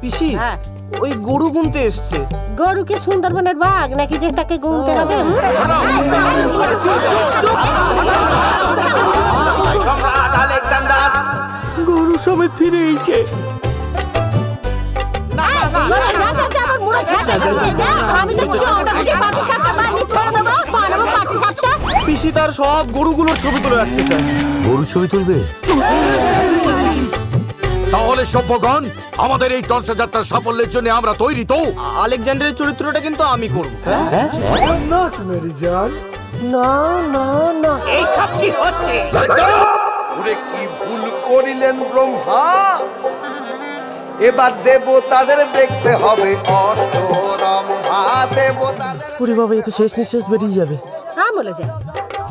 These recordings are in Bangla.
পিসি ওই গরু গুনতে এসছে। গরুকে সুন্দরবনের বাঘ নাকি যে তাকে গুনতে হবে? গরু সমেত ফিরে এইছে। পিসি তার সব গরুগুলোর ছবি তুলে রাখতে চায়। গরু ছবি তুলবে? তাহলে সভ্যগণ, আমাদের এই টলসা সাফল্যের জন্য আমরা তৈরি তো? আলেকজান্ডারের চরিত্রটা কিন্তু আমি করব। না না না, এইসব কি হচ্ছে? ওরে কি ভুল করিলেন ব্রহ্মা, এবার দেবতাদের দেখতে হবে অষ্টরম্ভা দেবতাদের। ওরে বাবা, এ তো শেষ নিঃশ্বাস বেরিয়ে যাবে। হ্যাঁ বলে যা।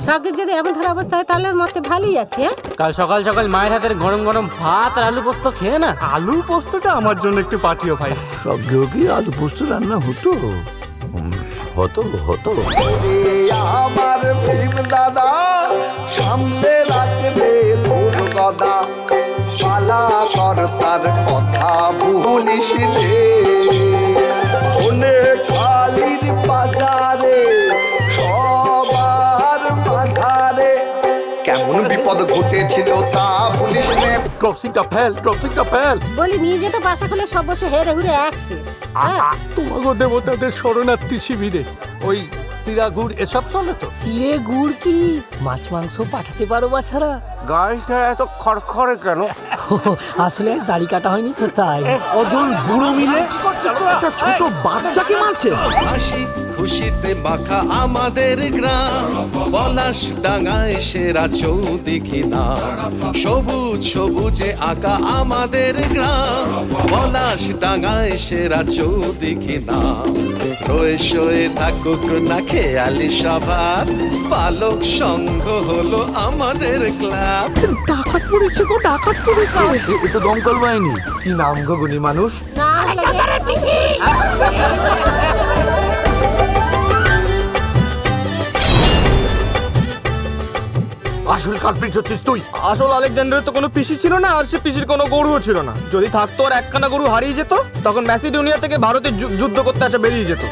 সঙ্গে যদি এমন ধরা অবস্থায় তাহলে মতে ভালোই আছে। কাল সকাল সকাল মায়ের হাতের গরম গরম ভাত আর আলু পোস্ত খেয়ে না। আলুর পোস্তটা আমার জন্য একটু পাঠিও ভাই। সব কি আলু পোস্ত রান্না হতো? হতো হতো। আমার ভীম দাদা সামনে রাখবে তোর গদা, পালা কর্তার কথা ভুলিস রে। অনেক কালির বাজারে সবার মাঝারে কেমন বিপদ ঘটেছিল তা ভুলিস রে। ক্রসিংটা ফেল। বলি নিয়ে যেতে বাসা খুলে সব বসে হেরে ঘুরে এক শেষ। তোমাগো দেবতাদের শরণার্থী শিবিরে ওই সিরা গুড় এসব চলে তো? চিড়ে গুড় কি মাছ মাংস পাঠাতে পারো বাছারা? গাছটা এত খড়খড়ে কেন? আসলে আজ দাড়ি কাটা হয়নি তো তাই। অজন বুড়ো মিলে একটা ছোট বাচ্চাকে মারছে। হাসি খুশিতে মাখা আমাদের গ্রাম, পলাশ ডাঙায় সেরা চৌদিঘি নাম। সবুজ সবুজে আঁকা আমাদের গ্রাম, পলাশ ডাঙায় সেরা চৌদিঘি নাম। রয়ে শোয়ে থাকুক না খেয়ালি সবার, পালক সংঘ হলো আমাদের ক্লাব। ডাকাত পড়েছে গো, ডাকাত পড়েছে। এ তো দমকল বাহিনী। কি নাম গো গুণী মানুষ? না আসল কালপ্রিট হচ্ছিস তুই। আসল আলেকজান্ডারের তো কোনো পিসি ছিল না, আর সে পিসির কোনো গরুও ছিল না। যদি থাকতো আর একখানা গরু হারিয়ে যেত, তখন ম্যাসিডোনিয়া থেকে ভারতে যুদ্ধ করতে আসা বেরিয়ে যেত।